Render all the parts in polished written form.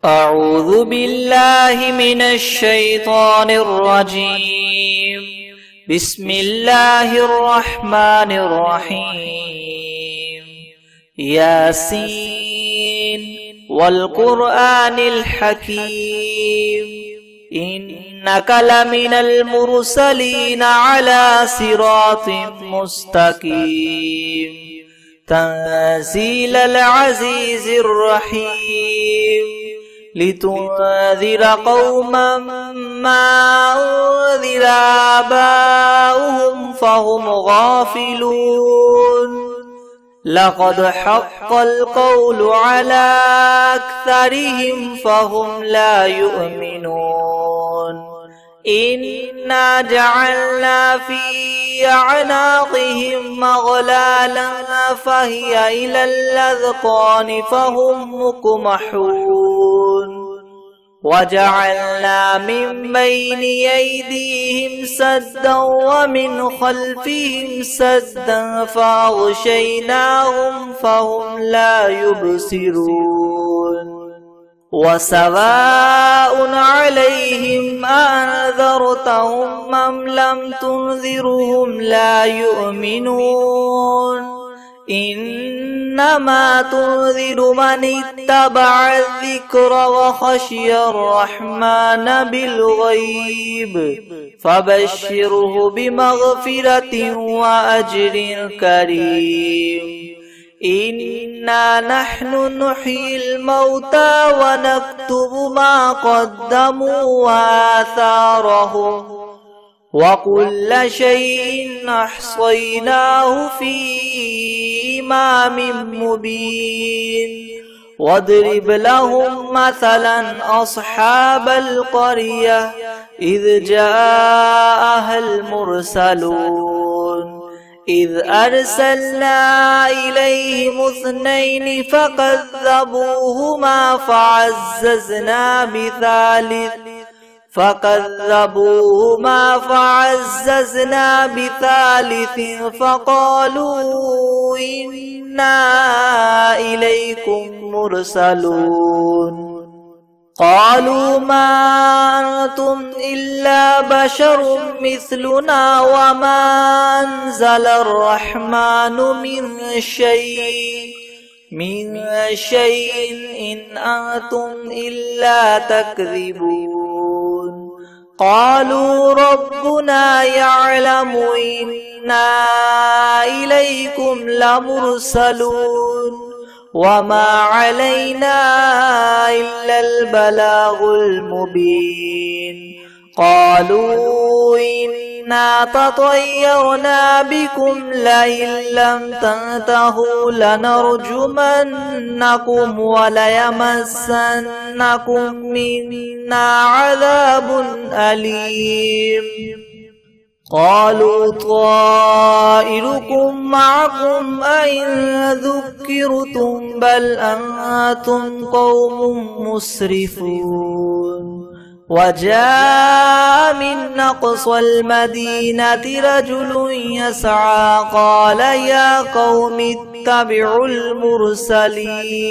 أعوذ بالله من الشيطان الرجيم. بسم الله الرحمن الرحيم. ياسين والقرآن الحكيم إنك لمن المرسلين على صراط مستقيم تنزيل العزيز الرحيم لتنذر قوما ما أنذر آباؤهم فهم غافلون لقد حق القول على أكثرهم فهم لا يؤمنون إنا جعلنا في أعناقهم أغلالا فهي إلى الأذقان فهم مقمحون وجعلنا من بين أيديهم سدا ومن خلفهم سدا فأغشيناهم فهم لا يبصرون وسواء عليهم أنذرتهم أم لم تنذرهم لا يؤمنون إنما تنذر من اتبع الذكر وخشي الرحمن بالغيب فبشره بمغفرة وأجر كريم إنا نحن نحيي الموتى ونكتب ما قدموا وآثارهم وكل شيء أحصيناه في إمام مبين واضرب لهم مثلا أصحاب القرية إذ جاءها المرسلون إذ أرسلنا إليهم اثنين فكذبوهما فعززنا بثالث فقالوا إنا إليكم مرسلون قالوا ما أنتم إلا بشر مثلنا وما أنزل الرحمن من شيء إن أنتم إلا تكذبون قالوا ربنا يعلم إنا إليكم لمرسلون وما علينا إلا البلاغ المبين قالوا إنا تطيرنا بكم لئن لم تنتهوا لنرجمنكم وليمسنكم منا عذاب أليم قالوا طائركم معكم أئن ذكرتم بل أنتم قوم مسرفون وجاء من أقصى المدينة رجل يسعى قال يا قوم اتبعوا المرسلين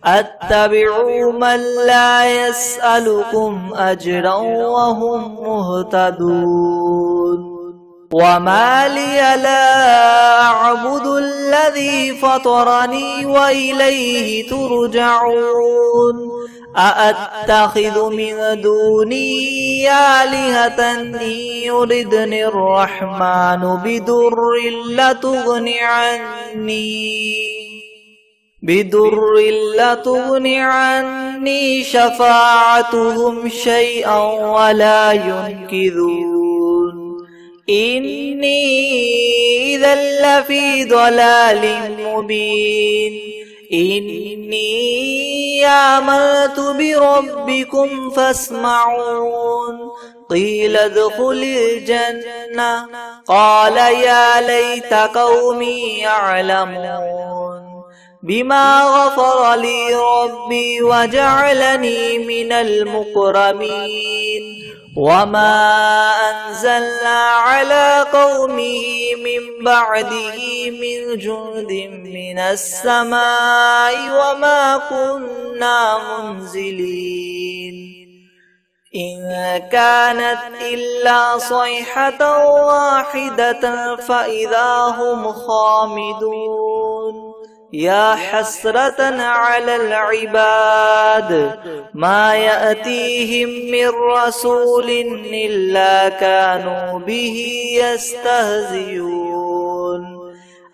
اتبعوا من لا يسألكم أجرا وهم مهتدون وما لي لا أعبد الذي فطرني وإليه ترجعون أأتخذ من دوني آلهة إن يردني الرحمن بدر لتغن عني شفاعتهم شيئا ولا ينقذون إني إذا لفي ضلال مبين إني آمنت بربكم فاسمعون قيل ادخل الجنة قال يا ليت قومي يعلمون بما غفر لي ربي وجعلني من المكرمين وما أنزلنا على قومه من بعده من جند من السماء وما كنا منزلين إن كانت إلا صيحة واحدة فإذا هم خامدون يا حسرة على العباد ما يأتيهم من رسول إلا كانوا به يستهزئون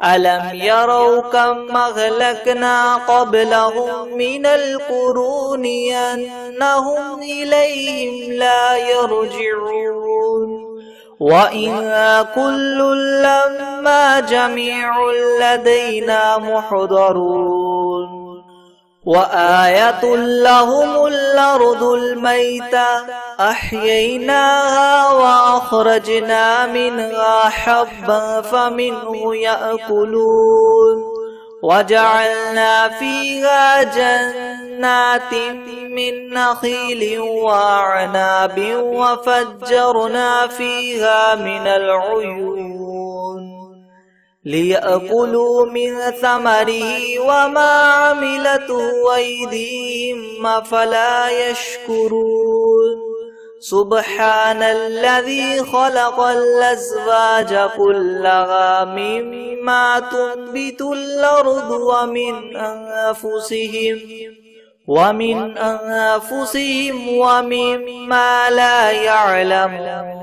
ألم يروا كم أهلكنا قبلهم من القرون أنهم إليهم لا يرجعون وإن كل لما جميع لدينا محضرون وآية لهم الأرض الميتة أحييناها وأخرجنا منها حبا فمنه يأكلون وجعلنا فيها جنات من نخيل وأعناب وفجرنا فيها من العيون ليأكلوا من ثمره وما عملته أيديهم أفلا يشكرون سبحان الذي خلق الأزواج كلها مما تنبت الأرض ومن أنفسهم ومما لا يعلمون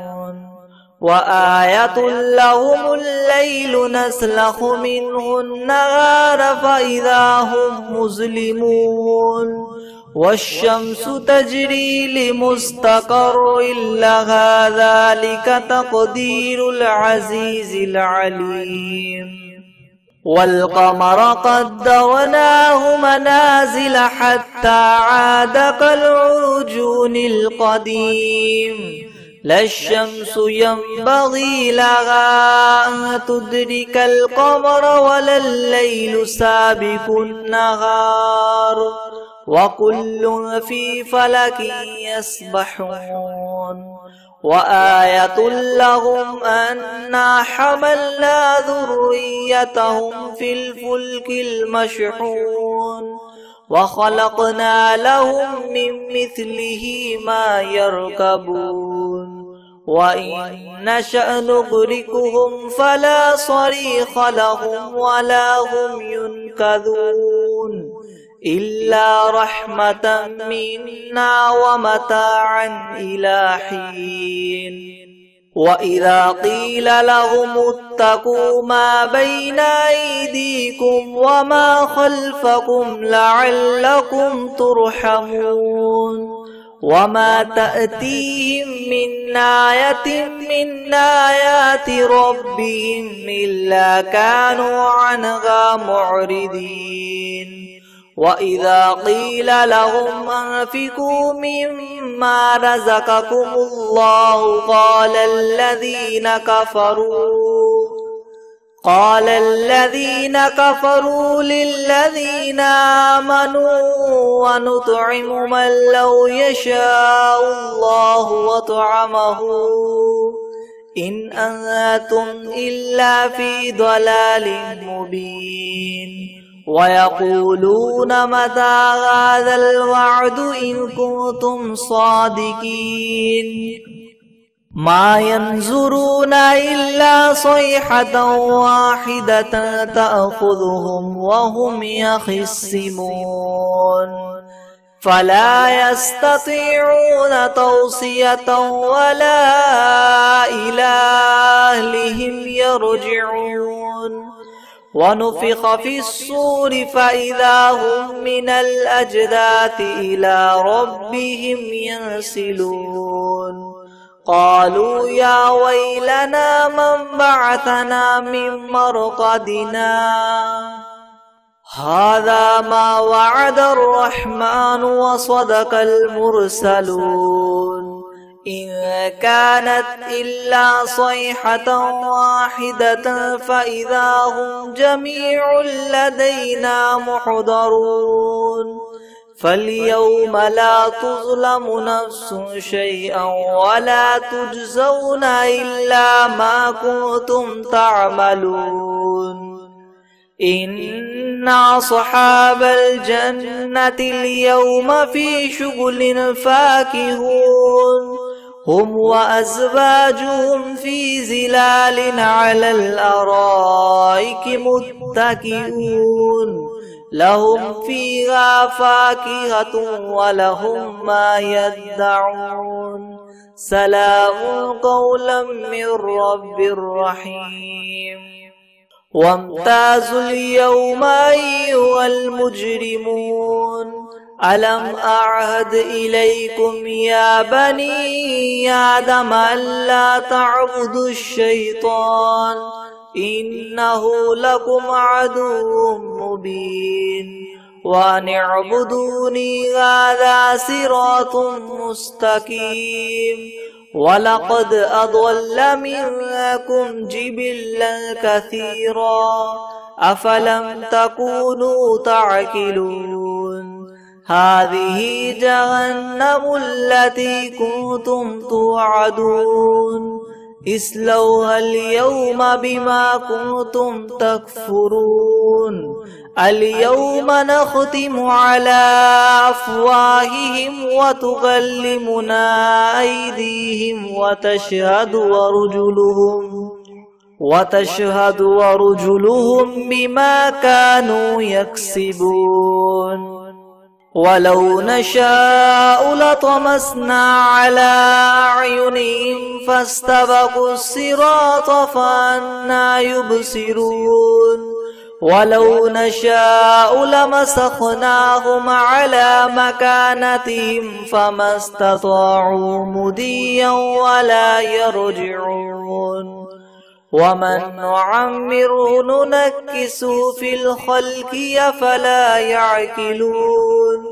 وآية لهم الليل نسلخ منه النهار فإذا هم مظلمون والشمس تجري لمستقر لها ذلك تقدير العزيز العليم والقمر قدرناه منازل حتى عاد كالعرجون القديم لا الشمس ينبغي لها أن تدرك القمر ولا الليل سابق النهار وكل في فلك يسبحون وآية لهم أنا حملنا ذريتهم في الفلك المشحون وخلقنا لهم من مثله ما يركبون وإن نشأ نغرقهم فلا صريخ لهم ولا هم ينقذون إلا رحمة منا ومتاعا إلى حين وإذا قيل لهم اتقوا ما بين أيديكم وما خلفكم لعلكم ترحمون وما تأتيهم من آية من آيات ربهم إلا كانوا عنها معرضين وإذا قيل لهم أنفقوا مما رزقكم الله قال الذين كفروا للذين آمنوا ونطعم من لو يشاء الله وطعمه إن أنتم إلا في ضلال مبين ويقولون متى هذا الوعد إن كنتم صادقين ما ينظرون إلا صيحة واحدة تأخذهم وهم يخصمون فلا يستطيعون توصية ولا إلى أهلهم يرجعون ونفخ في الصور فإذا هم من الأجداث إلى ربهم ينسلون قالوا يا ويلنا من بعثنا من مرقدنا هذا ما وعد الرحمن وصدق المرسلون إن كانت إلا صيحة واحدة فإذا هم جميع لدينا محضرون فاليوم لا تظلم نفس شيئا ولا تجزون إلا ما كنتم تعملون إن أصحاب الجنة اليوم في شغل فاكهون هم وأزواجهم في ظلال على الأرائك متكئون لهم فيها فاكهة ولهم ما يدعون سلام قولا من رب رحيم وامتازوا اليوم أيها المجرمون ألم أعهد إليكم يا بني آدم ألا تعبدوا الشيطان إنه لكم عدو مبين وأن اعبدوني هذا صراط مستقيم ولقد أضل منكم جبلا كثيرا أفلم تكونوا تعقلون هذه جهنم التي كنتم توعدون اصلوها اليوم بما كنتم تكفرون اليوم نختم على أفواههم وتكلمنا أيديهم وتشهد أرجلهم بما كانوا يكسبون ولو نشاء لطمسنا على أعينهم فاستبقوا الصراط فأنى يبصرون ولو نشاء لمسخناهم على مكانتهم فما استطاعوا مضيا ولا يرجعون ومن نعمره ننكسه في الخلق أفلا يعقلون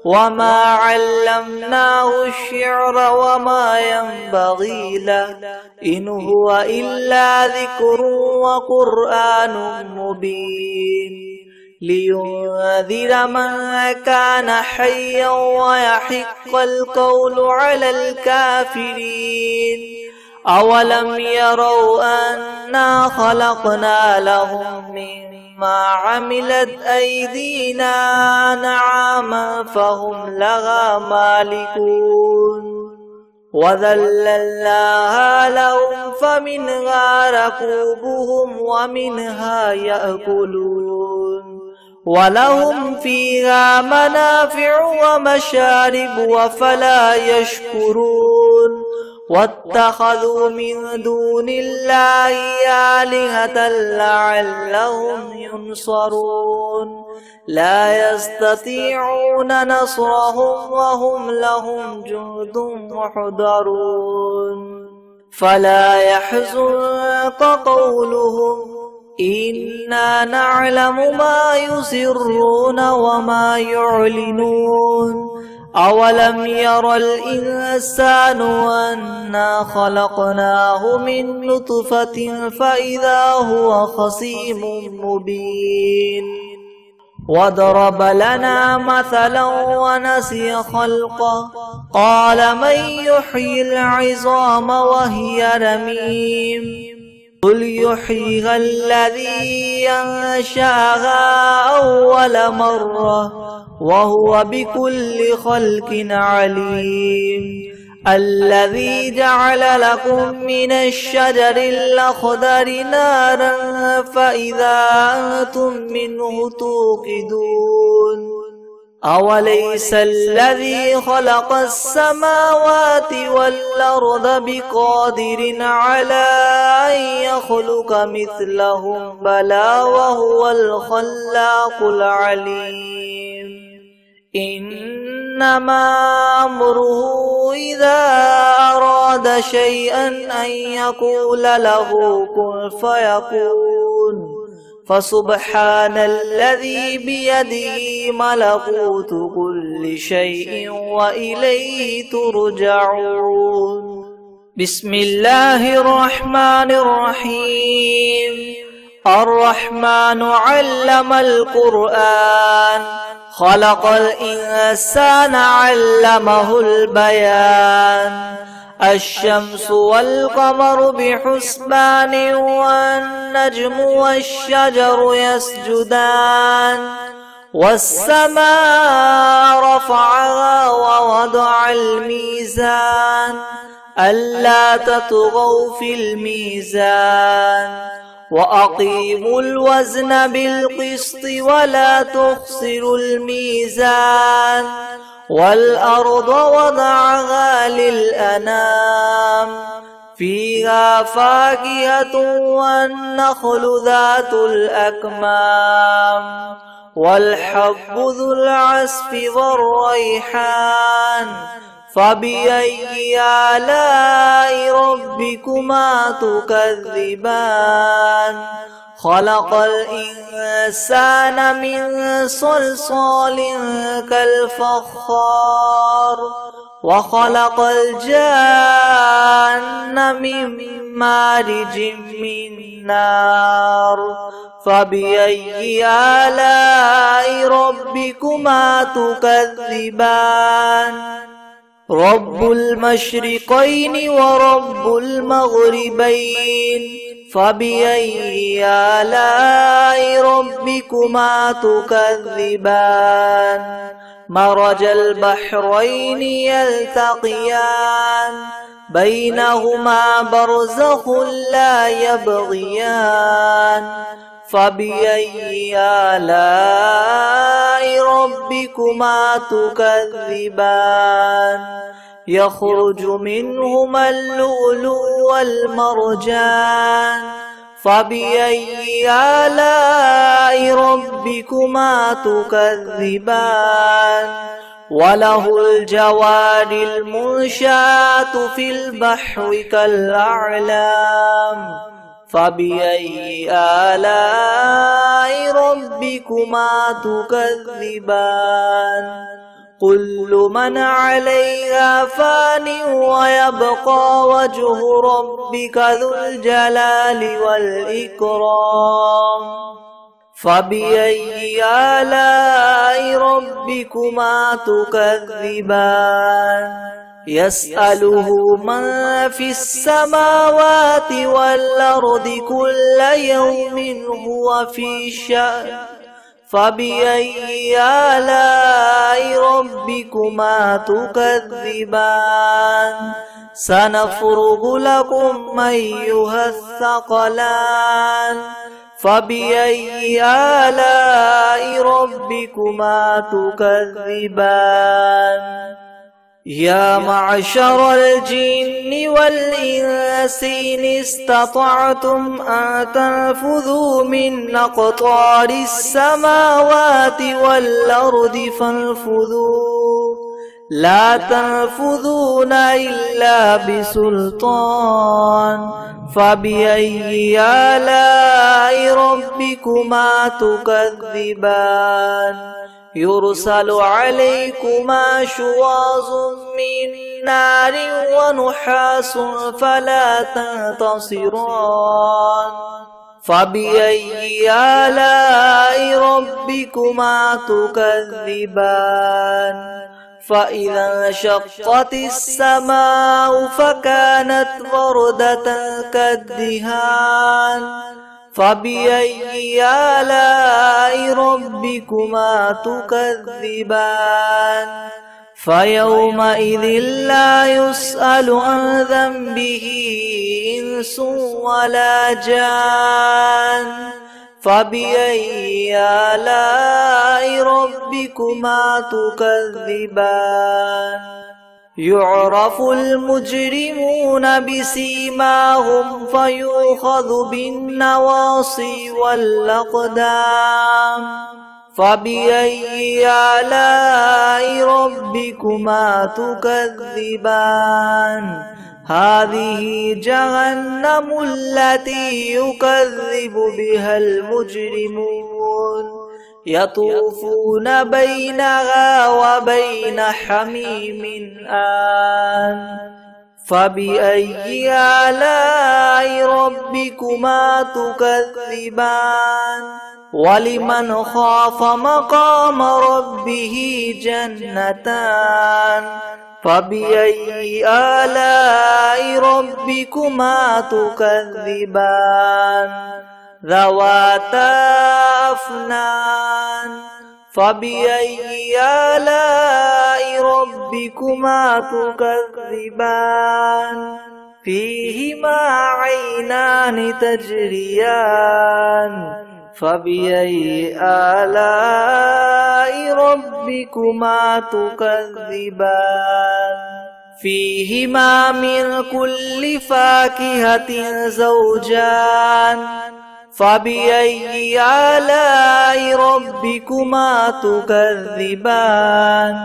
وما علمناه الشعر وما ينبغي له إن هو إلا ذكر وقرآن مبين لينذر من كان حيا ويحق القول على الكافرين أولم يروا أنا خلقنا لهم مما عملت أيدينا أنعاما فهم لها مالكون وذللناها لهم فمنها ركوبهم ومنها يأكلون ولهم فيها منافع ومشارب وفلا يشكرون واتخذوا من دون الله آلهة لعلهم ينصرون لا يستطيعون نصرهم وهم لهم جند محضرون فلا يحزنك قولهم إنا نعلم ما يسرون وما يعلنون أولم ير الإنسان أنا خلقناه من نطفة فإذا هو خصيم مبين وضرب لنا مثلا ونسي خلقه قال من يحيي العظام وهي رميم قل يحييها الذي أنشأها أول مرة وهو بكل خلق عليم الذي جعل لكم من الشجر الأخضر نارا فإذا أنتم منه توقدون أوليس الذي خلق السماوات والأرض بقادر على أن يخلق مثلهم بلى وهو الخلاق العليم إنما أمره إذا أراد شيئا أن يقول له كن فيكون فسبحان الذي بيده ملكوت كل شيء وإليه ترجعون. بسم الله الرحمن الرحيم. الرحمن علم القرآن خلق الإنسان علمه البيان. الشمس والقمر بحسبان والنجم والشجر يسجدان. والسماء رفعها ووضع الميزان ألا تطغوا في الميزان وأقيموا الوزن بالقسط ولا تخسروا الميزان. والأرض وضعها للأنام فيها فاكهة والنخل ذات الأكمام والحب ذو العصف والريحان. فبأي آلاء ربكما تكذبان. خلق الإنسان من صلصال كالفخار وخلق الجان من مارج من نار. فبأي آلاء ربكما تكذبان. رب المشرقين ورب المغربين. فبأي آلاء ربكما تكذبان. مرج البحرين يلتقيان بينهما برزخ لا يبغيان. فبأي آلاء ربكما تكذبان. يخرج منهما اللؤلؤ والمرجان. فبأي آلاء ربكما تكذبان. وله الجوار المنشآت في البحر كالأعلام. فبأي آلاء ربكما تكذبان. كل من عليها فان ويبقى وجه ربك ذو الجلال والإكرام. فبأي آلاء ربكما تكذبان. يسأله من في السماوات والأرض كل يوم هو في شأن. فبأي آلاء ربكما تكذبان. سنفرغ لكم أيها الثقلان. فبأي آلاء ربكما تكذبان. يا معشر الجن والإنس إن استطعتم أن تنفذوا من أقطار السماوات والأرض فانفذوا لا تنفذون إلا بسلطان. فبأي آلاء ربكما تكذبان. يرسل عليكما شواظ من نار ونحاس فلا تنتصران. فبأي آلاء ربكما تكذبان. فإذا انشقت السماء فكانت وردة كالدهان. فبأي آلاء ربكما تكذبان. فيومئذ لا يسأل عن ذنبه إنس ولا جان. فبأي آلاء ربكما تكذبان. يعرف المجرمون بسيماهم فيؤخذ بالنواصي والأقدام. فبأي آلاء ربكما تكذبان. هذه جهنم التي يكذب بها المجرمون يطوفون بينها وبين حميم آن فبأي آلاء ربكما تكذبان ولمن خاف مقام ربه جنتان فبأي آلاء ربكما تكذبان ذواتا أفنان فبأي آلاء ربكما تكذبان فيهما عينان تجريان فبأي آلاء ربكما تكذبان فيهما من كل فاكهة زوجان فبأي آلاء ربكما تكذبان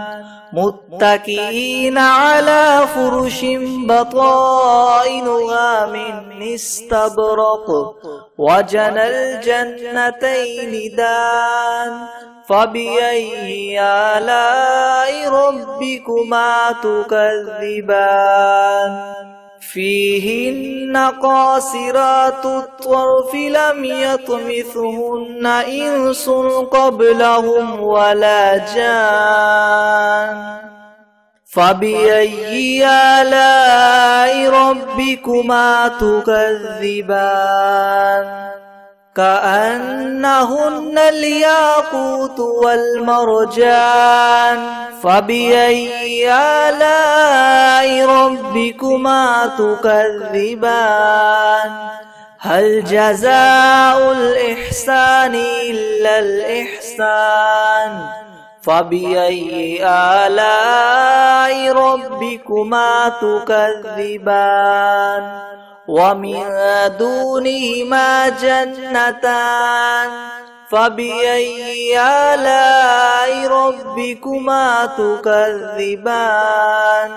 متكئين على فرش بطائنها من استبرق وجنى الجنتين دان فبأي آلاء ربكما تكذبان فيهن قاصرات الطرف لم يطمثهن إنس قبلهم ولا جان فبأي آلاء ربكما تكذبان كأنهن الياقوت والمرجان فبأي آلاء ربكما تكذبان هل جزاء الإحسان إلا الإحسان فبأي آلاء ربكما تكذبان ومن دونهما جنتان فبأي آلاء ربكما تكذبان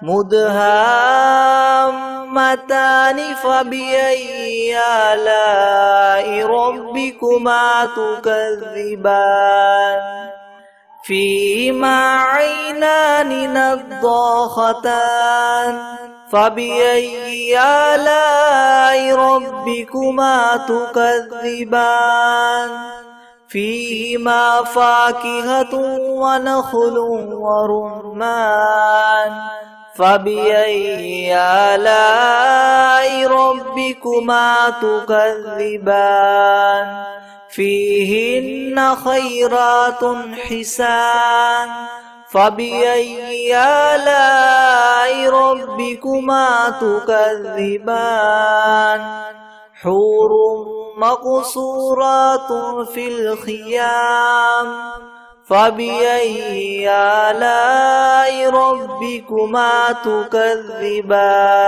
مدهامتان فبأي آلاء ربكما تكذبان فيهما عينان نضاختان فبأي آلاء ربكما تكذبان فيهما فاكهة ونخل ورمان فبأي آلاء ربكما تكذبان فيهن خيرات حسان فبأي آلاء ربكما تكذبان حور مقصورات في الخيام فبأي آلاء ربكما تكذبان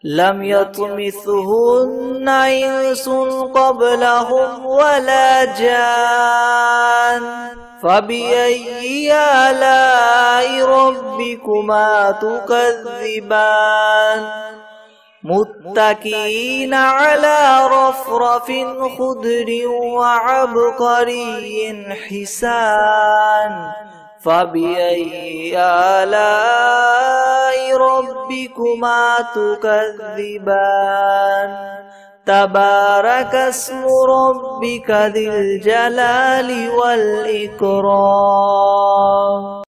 لم يطمثهن إنس قبلهم ولا جان فبأي آلاء ربكما تكذبان متكئين على رفرف خضر وعبقري حسان فبأي آلاء ربكما تكذبان تبارك اسم ربك ذي الجلال والإكرام.